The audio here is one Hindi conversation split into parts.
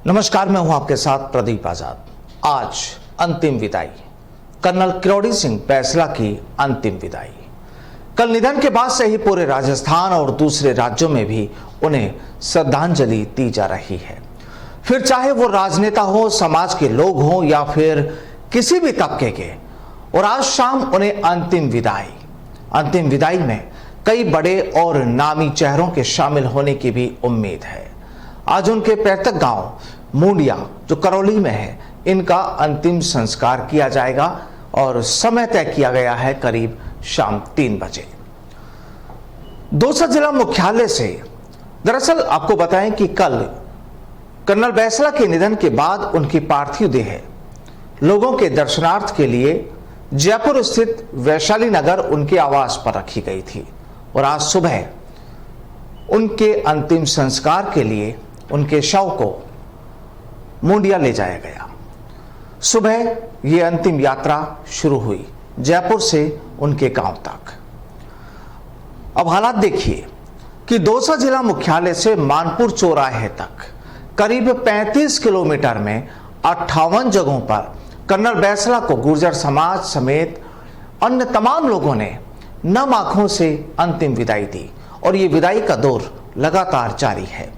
नमस्कार, मैं हूं आपके साथ प्रदीप आजाद। आज अंतिम विदाई, कर्नल किरोड़ी सिंह बैसला की अंतिम विदाई। कल निधन के बाद से ही पूरे राजस्थान और दूसरे राज्यों में भी उन्हें श्रद्धांजलि दी जा रही है। फिर चाहे वो राजनेता हो, समाज के लोग हों या फिर किसी भी तबके के। और आज शाम उन्हें अंतिम विदाई में कई बड़े और नामी चेहरों के शामिल होने की भी उम्मीद है। आज उनके पैतृक गांव मुंडिया, जो करौली में है, इनका अंतिम संस्कार किया जाएगा और समय तय किया गया है करीब शाम 3 बजे। दौसा जिला मुख्यालय से दरअसल आपको बताएं कि कल कर्नल बैसला के निधन के बाद उनकी पार्थिव देह लोगों के दर्शनार्थ के लिए जयपुर स्थित वैशाली नगर उनके आवास पर रखी गई थी और आज सुबह उनके अंतिम संस्कार के लिए उनके शव को मुंडिया ले जाया गया। सुबह ये अंतिम यात्रा शुरू हुई जयपुर से उनके गांव तक। अब हालात देखिए कि दौसा जिला मुख्यालय से मानपुर चौराहे तक करीब 35 किलोमीटर में 58 जगहों पर कर्नल बैसला को गुर्जर समाज समेत अन्य तमाम लोगों ने नम आंखों से अंतिम विदाई दी और ये विदाई का दौर लगातार जारी है।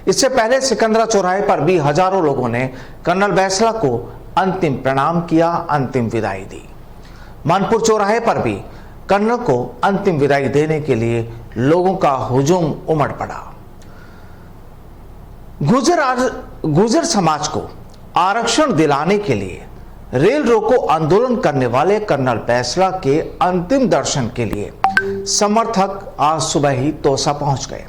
इससे पहले सिकंदरा चौराहे पर भी हजारों लोगों ने कर्नल बैसला को अंतिम प्रणाम किया, अंतिम विदाई दी। मानपुर चौराहे पर भी कर्नल को अंतिम विदाई देने के लिए लोगों का हुजूम उमड़ पड़ा। गुर्जर समाज को आरक्षण दिलाने के लिए रेल रोको आंदोलन करने वाले कर्नल बैसला के अंतिम दर्शन के लिए समर्थक आज सुबह ही दौसा पहुंच गए।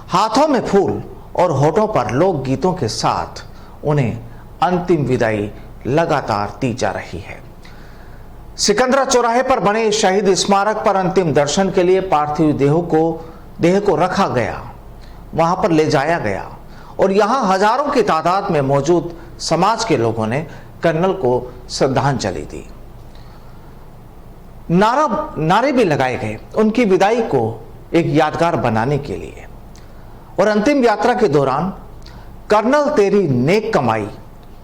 हाथों में फूल और होठों पर लोक गीतों के साथ उन्हें अंतिम विदाई लगातार दी जा रही है। सिकंदरा चौराहे पर बने शहीद स्मारक पर अंतिम दर्शन के लिए पार्थिव देह को रखा गया, वहां पर ले जाया गया और यहां हजारों की तादाद में मौजूद समाज के लोगों ने कर्नल को श्रद्धांजलि दी। नारे भी लगाए गए उनकी विदाई को एक यादगार बनाने के लिए। और अंतिम यात्रा के दौरान कर्नल तेरी नेक कमाई,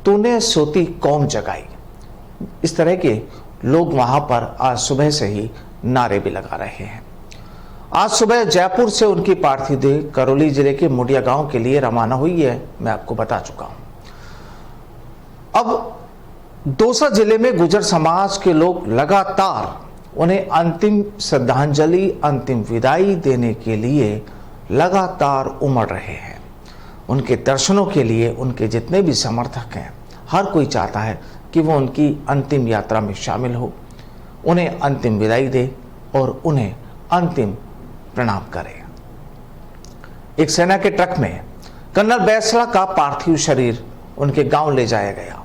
तूने सोती कौम जगाई, इस तरह के लोग वहां पर आज सुबह से ही नारे भी लगा रहे हैं। आज सुबह जयपुर से उनकी पार्थिव देह करौली जिले के मुंडिया गांव के लिए रवाना हुई है, मैं आपको बता चुका हूं। अब दौसा जिले में गुर्जर समाज के लोग लगातार उन्हें अंतिम श्रद्धांजलि, अंतिम विदाई देने के लिए लगातार उमड़ रहे हैं। उनके दर्शनों के लिए उनके जितने भी समर्थक हैं, हर कोई चाहता है कि वो उनकी अंतिम यात्रा में शामिल हो, उन्हें अंतिम विदाई दे और उन्हें अंतिम प्रणाम करे। एक सेना के ट्रक में कर्नल बैसला का पार्थिव शरीर उनके गांव ले जाया गया।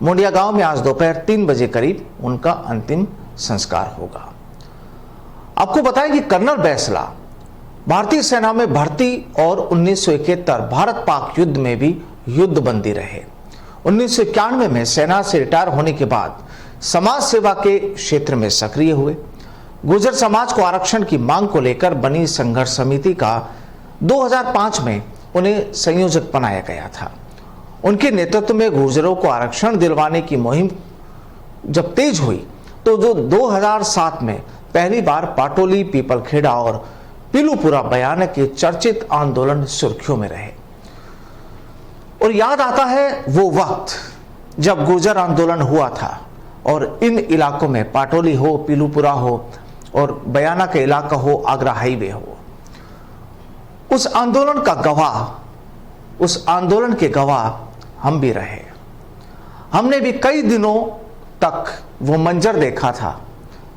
मुंडिया गांव में आज दोपहर 3 बजे करीब उनका अंतिम संस्कार होगा। आपको बताएं कि कर्नल बैसला भारतीय सेना में भर्ती और 1971 भारत पाक युद्ध में भी युद्धबंदी रहे। 1991 में सेना से रिटायर होने के बाद समाज सेवा के क्षेत्र में सक्रिय हुए। गुर्जर समाज को आरक्षण की मांग को लेकर बनी संघर्ष समिति का 2005 में उन्हें संयोजक बनाया गया था। उनके नेतृत्व में गुर्जरों को आरक्षण दिलवाने की मुहिम जब तेज हुई तो 2007 में पहली बार पाटोली, पीपलखेड़ा और पीलूपुरा बयान के चर्चित आंदोलन सुर्खियों में रहे। और याद आता है वो वक्त जब गुर्जर आंदोलन हुआ था और इन इलाकों में पाटोली हो, पीलूपुरा हो और बयाना का इलाका हो, आगरा हाईवे हो, उस आंदोलन के गवाह हम भी रहे। हमने भी कई दिनों तक वो मंजर देखा था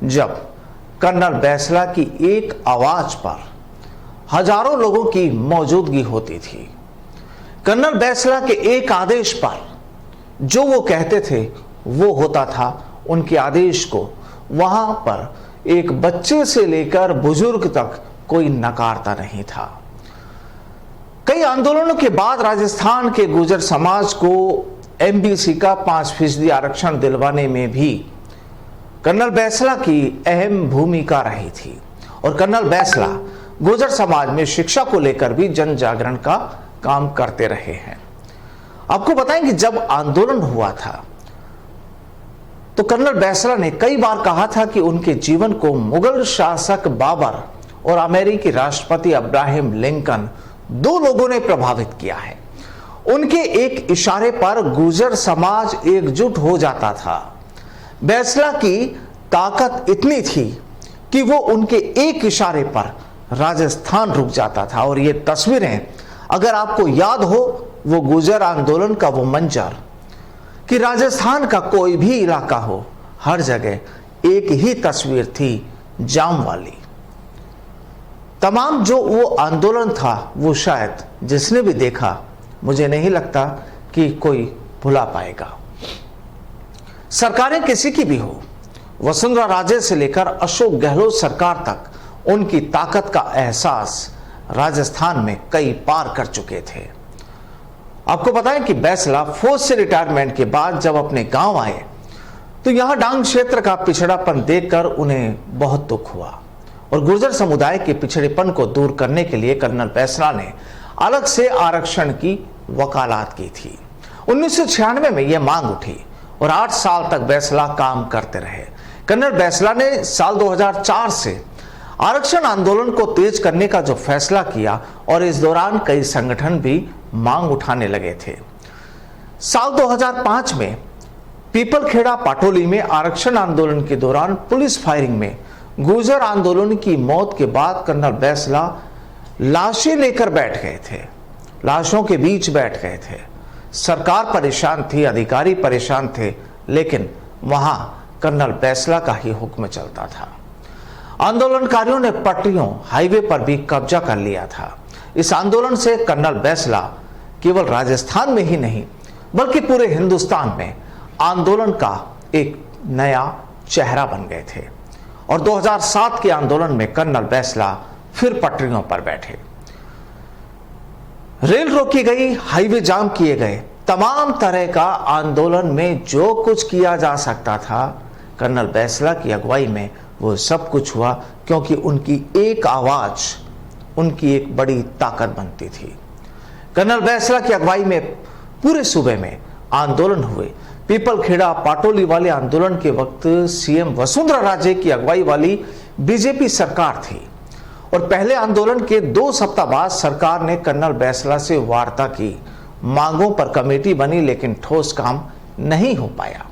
जब कर्नल बैसला की एक आवाज पर हजारों लोगों की मौजूदगी होती थी। कर्नल बैसला के एक आदेश पर जो वो कहते थे वो होता था। उनके आदेश को वहां पर एक बच्चे से लेकर बुजुर्ग तक कोई नकारता नहीं था। कई आंदोलनों के बाद राजस्थान के गुर्जर समाज को एमबीसी का 5% आरक्षण दिलवाने में भी कर्नल बैसला की अहम भूमिका रही थी। और कर्नल बैसला गुर्जर समाज में शिक्षा को लेकर भी जन जागरण का काम करते रहे हैं। आपको बताएं कि जब आंदोलन हुआ था तो कर्नल बैसला ने कई बार कहा था कि उनके जीवन को मुगल शासक बाबर और अमेरिकी राष्ट्रपति अब्राहम लिंकन दो लोगों ने प्रभावित किया है। उनके एक इशारे पर गुर्जर समाज एकजुट हो जाता था। बैसला की ताकत इतनी थी कि वो उनके एक इशारे पर राजस्थान रुक जाता था। और ये तस्वीरें अगर आपको याद हो, वो गुर्जर आंदोलन का वो मंजर कि राजस्थान का कोई भी इलाका हो, हर जगह एक ही तस्वीर थी, जाम वाली। तमाम जो वो आंदोलन था वो शायद जिसने भी देखा, मुझे नहीं लगता कि कोई भुला पाएगा। सरकारें किसी की भी हो, वसुंधरा राजे से लेकर अशोक गहलोत सरकार तक उनकी ताकत का एहसास राजस्थान में कई बार कर चुके थे। आपको बताएं कि बैसला फौज से रिटायरमेंट के बाद जब अपने गांव आए तो यहां डांग क्षेत्र का पिछड़ापन देखकर उन्हें बहुत दुख हुआ और गुर्जर समुदाय के पिछड़ेपन को दूर करने के लिए कर्नल बैसला ने अलग से आरक्षण की वकालत की थी। 1996 में यह मांग उठी और 8 साल तक बैसला काम करते रहे। कर्नल बैसला ने साल 2004 से आरक्षण आंदोलन को तेज करने का जो फैसला किया और इस दौरान कई संगठन भी मांग उठाने लगे थे। साल 2005 में पीपलखेड़ा पाटोली में आरक्षण आंदोलन के दौरान पुलिस फायरिंग में गुर्जर आंदोलन की मौत के बाद कर्नल बैसला लाशें लेकर बैठ गए थे, लाशों के बीच बैठ गए थे। सरकार परेशान थी, अधिकारी परेशान थे, लेकिन वहां कर्नल बैसला का ही हुक्म चलता था। आंदोलनकारियों ने पटरियों, हाईवे पर भी कब्जा कर लिया था। इस आंदोलन से कर्नल बैसला केवल राजस्थान में ही नहीं बल्कि पूरे हिंदुस्तान में आंदोलन का एक नया चेहरा बन गए थे। और 2007 के आंदोलन में कर्नल बैसला फिर पटरियों पर बैठे। रेल रोकी गई, हाईवे जाम किए गए, तमाम तरह का आंदोलन में जो कुछ किया जा सकता था कर्नल बैसला की अगुवाई में वो सब कुछ हुआ, क्योंकि उनकी एक आवाज उनकी एक बड़ी ताकत बनती थी। कर्नल बैसला की अगुवाई में पूरे सूबे में आंदोलन हुए। पीपलखेड़ा पाटोली वाले आंदोलन के वक्त सीएम वसुंधरा राजे की अगुवाई वाली बीजेपी सरकार थी और पहले आंदोलन के 2 सप्ताह बाद सरकार ने कर्नल बैसला से वार्ता की, मांगों पर कमेटी बनी, लेकिन ठोस काम नहीं हो पाया।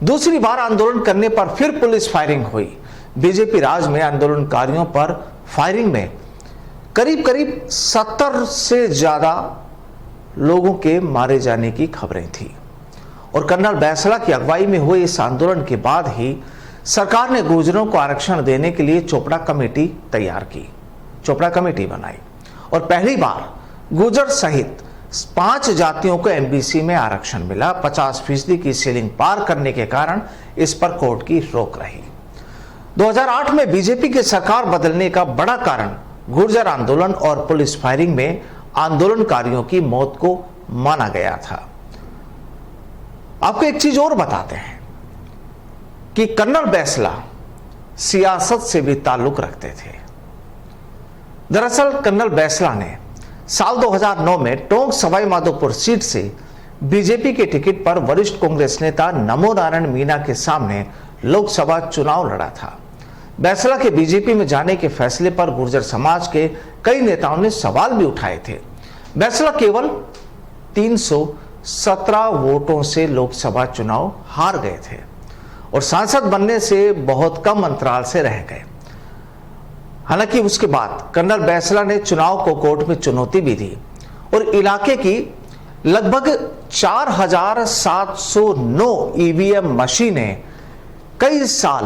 दूसरी बार आंदोलन करने पर फिर पुलिस फायरिंग हुई। बीजेपी राज में आंदोलनकारियों पर फायरिंग में करीब 70 से ज्यादा लोगों के मारे जाने की खबरें थी। और कर्नल बैसला की अगुवाई में हुए इस आंदोलन के बाद ही सरकार ने गुर्जरों को आरक्षण देने के लिए चोपड़ा कमेटी तैयार की, चोपड़ा कमेटी बनाई और पहली बार गुर्जर सहित 5 जातियों को एमबीसी में आरक्षण मिला। 50% की सीलिंग पार करने के कारण इस पर कोर्ट की रोक रही। 2008 में बीजेपी की सरकार बदलने का बड़ा कारण गुर्जर आंदोलन और पुलिस फायरिंग में आंदोलनकारियों की मौत को माना गया था। आपको एक चीज और बताते हैं कि कर्नल बैसला सियासत से भी ताल्लुक रखते थे। दरअसल कर्नल बैसला ने साल 2009 में टोंक सवाई माधोपुर सीट से बीजेपी के टिकट पर वरिष्ठ कांग्रेस नेता नमो नारायण मीणा के सामने लोकसभा चुनाव लड़ा था। बैसला के बीजेपी में जाने के फैसले पर गुर्जर समाज के कई नेताओं ने सवाल भी उठाए थे। बैसला केवल 317 वोटों से लोकसभा चुनाव हार गए थे और सांसद बनने से बहुत कम अंतराल से रह गए। हालांकि उसके बाद कर्नल बैसला ने चुनाव को कोर्ट में चुनौती भी दी और इलाके की लगभग 4709 ईवीएम मशीनें कई साल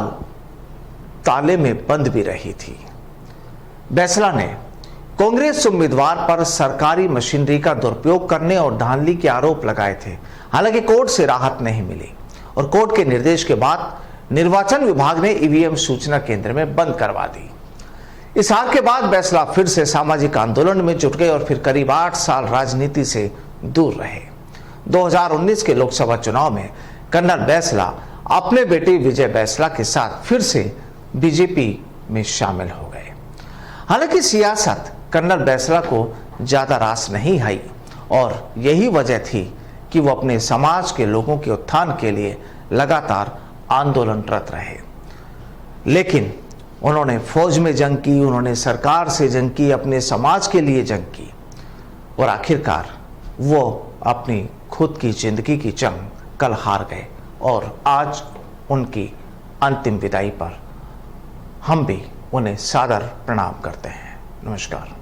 ताले में बंद भी रही थी। बैसला ने कांग्रेस उम्मीदवार पर सरकारी मशीनरी का दुरुपयोग करने और धांधली के आरोप लगाए थे। हालांकि कोर्ट से राहत नहीं मिली और कोर्ट के निर्देश के बाद निर्वाचन विभाग ने ईवीएम सूचना केंद्र में बंद करवा दी। इस हार के बाद बैसला फिर से सामाजिक आंदोलन में जुट गए और फिर करीब 8 साल राजनीति से दूर रहे। 2019 के लोकसभा चुनाव में कर्नल बैसला अपने बेटे विजय बैसला के साथ फिर से बीजेपी में शामिल हो गए। हालांकि सियासत कर्नल बैसला को ज्यादा रास नहीं आई और यही वजह थी कि वो अपने समाज के लोगों के उत्थान के लिए लगातार आंदोलनरत रहे। लेकिन उन्होंने फौज में जंग की, उन्होंने सरकार से जंग की, अपने समाज के लिए जंग की, और आखिरकार वो अपनी खुद की जिंदगी की जंग कल हार गए। और आज उनकी अंतिम विदाई पर हम भी उन्हें सादर प्रणाम करते हैं। नमस्कार।